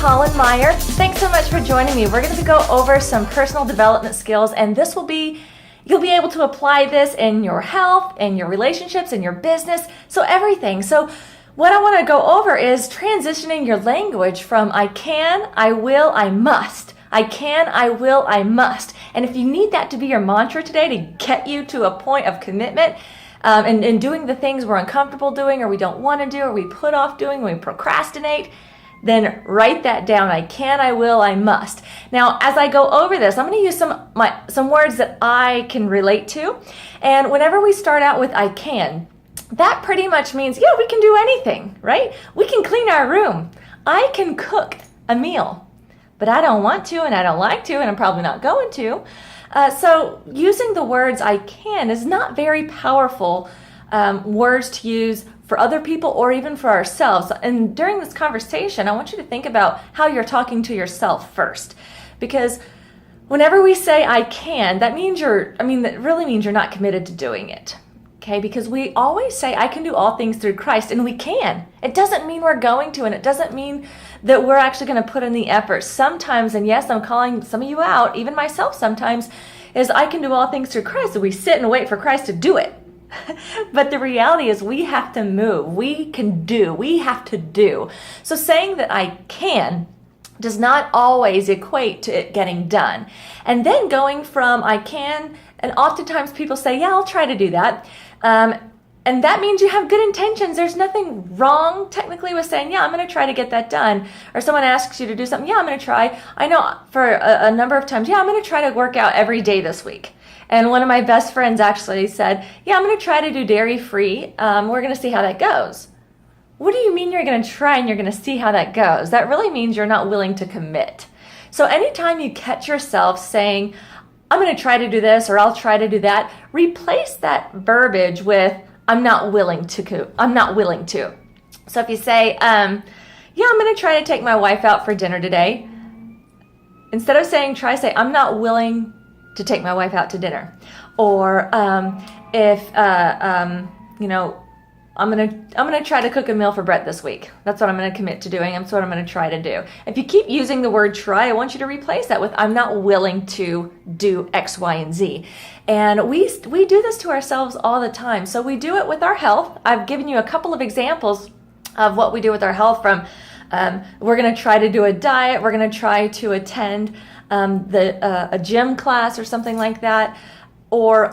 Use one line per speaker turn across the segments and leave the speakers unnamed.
Colin Meyer. Thanks so much for joining me. We're going to go over some personal development skills, and you'll be able to apply this in your health, in your relationships, in your business, so everything. So what I want to go over is transitioning your language from I can, I will, I must. I can, I will, I must. And if you need that to be your mantra today to get you to a point of commitment, and doing the things we're uncomfortable doing, or we don't want to do, or we put off doing, or we procrastinate, then write that down. I can, I will, I must. Now, as I go over this, I'm going to use some words that I can relate to. And whenever we start out with I can, that pretty much means, yeah, we can do anything, right? We can clean our room. I can cook a meal, but I don't want to, and I don't like to, and I'm probably not going to. So using the words I can is not very powerful words to use for other people or even for ourselves. And during this conversation, I want you to think about how you're talking to yourself first. Because whenever we say I can, that really means you're not committed to doing it. Okay, because we always say I can do all things through Christ, and we can. It doesn't mean we're going to, and it doesn't mean that we're actually going to put in the effort. Sometimes, and yes, I'm calling some of you out, even myself sometimes, is I can do all things through Christ, and we sit and wait for Christ to do it. But the reality is we have to move. We have to do. So saying that I can does not always equate to it getting done. And then going from I can, and oftentimes people say, yeah, I'll try to do that. And that means you have good intentions. There's nothing wrong technically with saying, yeah, I'm going to try to get that done. Or someone asks you to do something, yeah, I'm going to try. I know for a number of times, yeah, I'm going to try to work out every day this week. And one of my best friends actually said, yeah, I'm going to try to do dairy-free. We're going to see how that goes. What do you mean you're going to try and you're going to see how that goes? That really means you're not willing to commit. So anytime you catch yourself saying, I'm going to try to do this, or I'll try to do that, replace that verbiage with I'm not willing to. So if you say, yeah, I'm going to try to take my wife out for dinner today, instead of saying try, say I'm not willing to take my wife out to dinner. Or I'm gonna try to cook a meal for Brett this week. That's what I'm gonna commit to doing. That's what I'm gonna try to do. If you keep using the word try, I want you to replace that with I'm not willing to do X, Y, and Z. And we do this to ourselves all the time. So we do it with our health. I've given you a couple of examples of what we do with our health. From we're gonna try to do a diet. We're gonna try to attend a gym class or something like that. Or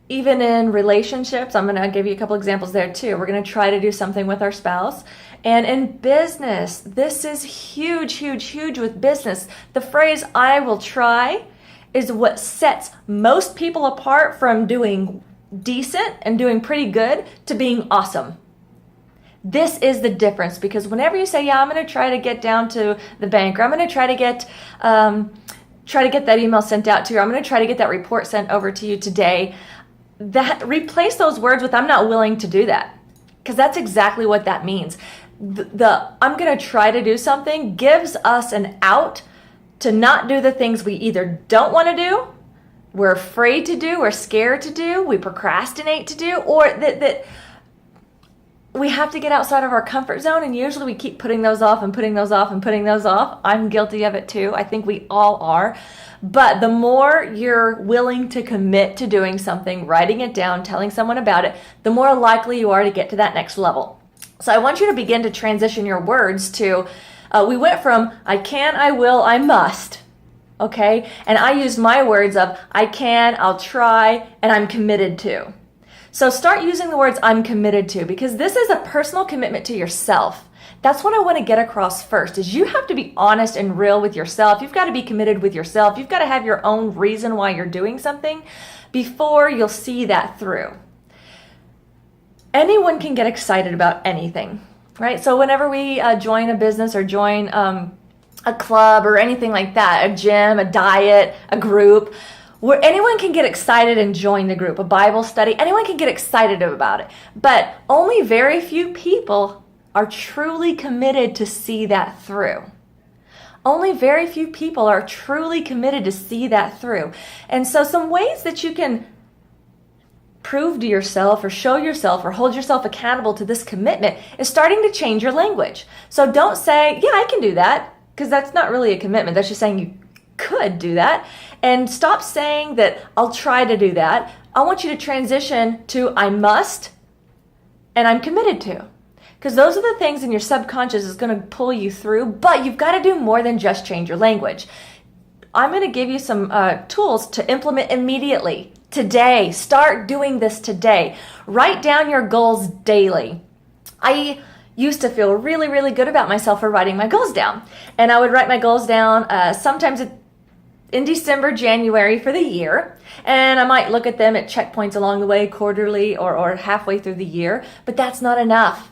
even in relationships, I'm going to give you a couple examples there too. We're going to try to do something with our spouse. And in business, this is huge, huge, huge with business. The phrase I will try is what sets most people apart from doing decent and doing pretty good to being awesome. This is the difference, because whenever you say, yeah, I'm going to try to get down to the bank, or I'm going to try to get that email sent out to you, or I'm going to try to get that report sent over to you today, that replace those words with I'm not willing to do that, because that's exactly what that means. The I'm going to try to do something gives us an out to not do the things we either don't want to do, we're afraid to do, we're scared to do, we procrastinate to do, or that we have to get outside of our comfort zone, and usually we keep putting those off and putting those off and putting those off. I'm guilty of it too. I think we all are. But the more you're willing to commit to doing something, writing it down, telling someone about it, the more likely you are to get to that next level. So I want you to begin to transition your words to, we went from I can, I will, I must, okay? And I used my words of I can, I'll try, and I'm committed to. So start using the words I'm committed to, because this is a personal commitment to yourself. That's what I want to get across first, is you have to be honest and real with yourself. You've got to be committed with yourself. You've got to have your own reason why you're doing something before you'll see that through. Anyone can get excited about anything, right? So whenever we join a business or join a club or anything like that, a gym, a diet, a group, where anyone can get excited and join the group, a Bible study, anyone can get excited about it. But only very few people are truly committed to see that through. Only very few people are truly committed to see that through. And so some ways that you can prove to yourself or show yourself or hold yourself accountable to this commitment is starting to change your language. So don't say, yeah, I can do that, because that's not really a commitment. That's just saying you could do that. And stop saying that I'll try to do that. I want you to transition to I must and I'm committed to. Because those are the things in your subconscious is going to pull you through, but you've got to do more than just change your language. I'm going to give you some tools to implement immediately, today. Start doing this today. Write down your goals daily. I used to feel really, really good about myself for writing my goals down. And I would write my goals down sometimes in December, January for the year. And I might look at them at checkpoints along the way, quarterly or halfway through the year. But that's not enough.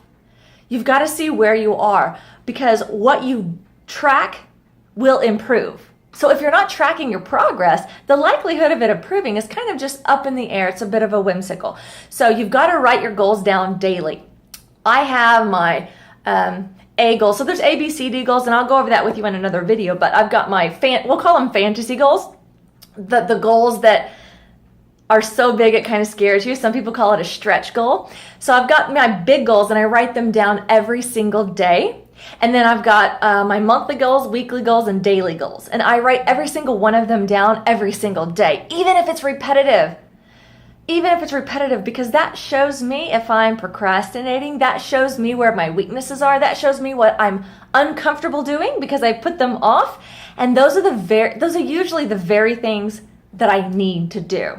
You've got to see where you are, because what you track will improve. So if you're not tracking your progress, the likelihood of it improving is kind of just up in the air. It's a bit of a whimsical. So you've got to write your goals down daily. I have my A goals. So there's A, B, C, D goals, and I'll go over that with you in another video. But I've got my, we'll call them fantasy goals. The goals that are so big it kind of scares you. Some people call it a stretch goal. So I've got my big goals and I write them down every single day. And then I've got my monthly goals, weekly goals, and daily goals. And I write every single one of them down every single day, even if it's repetitive. Even if it's repetitive, because that shows me if I'm procrastinating. That shows me where my weaknesses are. That shows me what I'm uncomfortable doing because I put them off. And those are usually the very things that I need to do.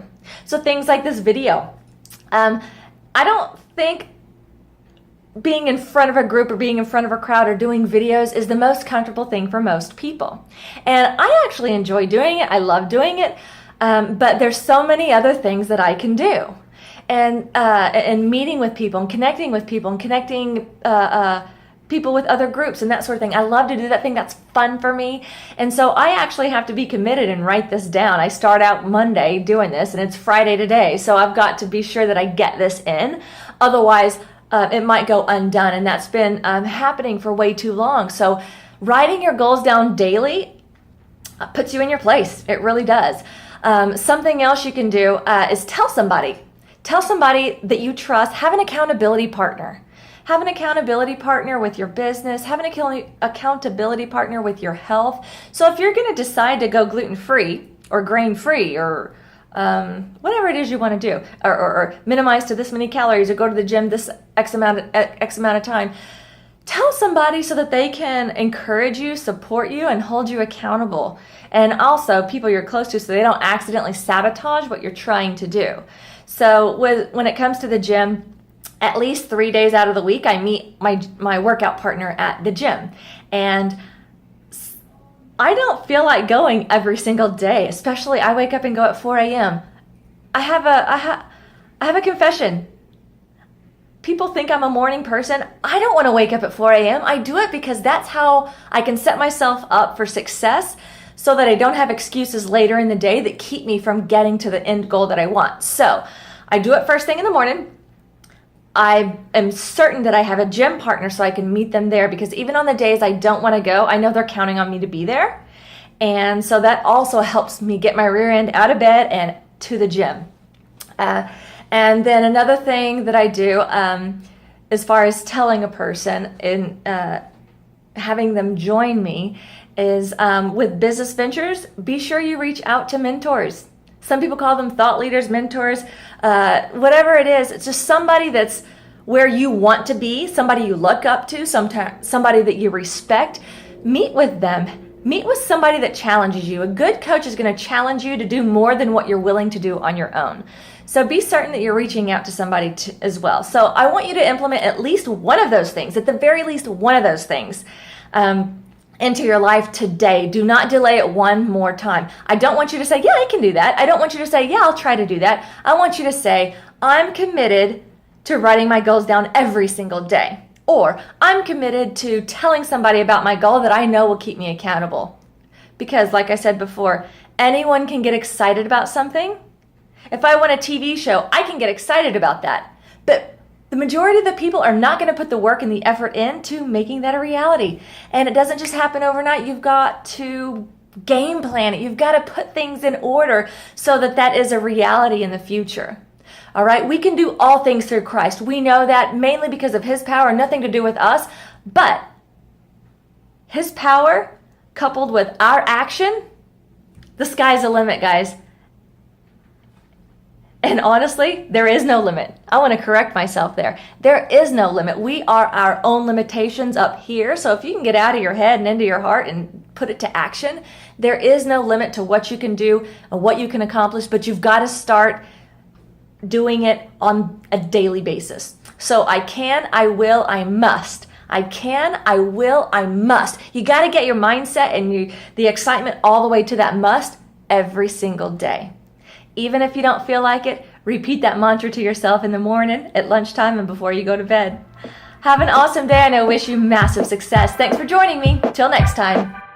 So things like this video. I don't think being in front of a group or being in front of a crowd or doing videos is the most comfortable thing for most people. And I actually enjoy doing it. I love doing it. But there's so many other things that I can do. And meeting with people and connecting with people and connecting people with other groups and that sort of thing. I love to do that thing. That's fun for me. And so I actually have to be committed and write this down. I start out Monday doing this and it's Friday today. So I've got to be sure that I get this in. Otherwise, it might go undone. And that's been happening for way too long. So writing your goals down daily puts you in your place. It really does. Something else you can do is tell somebody. Tell somebody that you trust. Have an accountability partner. Have an accountability partner with your business. Have an accountability partner with your health. So if you're going to decide to go gluten-free or grain-free or whatever it is you want to do, or minimize to this many calories or go to the gym this X amount of time, tell somebody so that they can encourage you, support you, and hold you accountable. And also people you're close to so they don't accidentally sabotage what you're trying to do. So when it comes to the gym, at least 3 days out of the week, I meet my workout partner at the gym. And I don't feel like going every single day, especially I wake up and go at 4 a.m. I have a confession. People think I'm a morning person. I don't want to wake up at 4 a.m. I do it because that's how I can set myself up for success so that I don't have excuses later in the day that keep me from getting to the end goal that I want. So I do it first thing in the morning. I am certain that I have a gym partner so I can meet them there, because even on the days I don't want to go, I know they're counting on me to be there. And so that also helps me get my rear end out of bed and to the gym. And then another thing that I do as far as telling a person and having them join me is with business ventures, be sure you reach out to mentors. Some people call them thought leaders, mentors, whatever it is. It's just somebody that's where you want to be, somebody you look up to, somebody that you respect. Meet with them. Meet with somebody that challenges you. A good coach is going to challenge you to do more than what you're willing to do on your own. So be certain that you're reaching out to somebody as well. So I want you to implement at least one of those things, at the very least one of those things, into your life today. Do not delay it one more time. I don't want you to say, yeah, I can do that. I don't want you to say, yeah, I'll try to do that. I want you to say, I'm committed to writing my goals down every single day. Or I'm committed to telling somebody about my goal that I know will keep me accountable. Because like I said before, anyone can get excited about something. If I want a TV show, I can get excited about that. But the majority of the people are not going to put the work and the effort into making that a reality. And it doesn't just happen overnight. You've got to game plan it. You've got to put things in order so that that is a reality in the future. All right, we can do all things through Christ. We know that mainly because of his power, nothing to do with us, but his power coupled with our action, the sky's the limit, guys. And honestly, there is no limit. I want to correct myself there. There is no limit. We are our own limitations up here. So if you can get out of your head and into your heart and put it to action, there is no limit to what you can do and what you can accomplish, but you've got to start doing it on a daily basis. So I can, I will, I must. I can, I will, I must. You got to get your mindset and the excitement all the way to that must every single day. Even if you don't feel like it, repeat that mantra to yourself in the morning, at lunchtime, and before you go to bed. Have an awesome day, and I wish you massive success. Thanks for joining me. Till next time.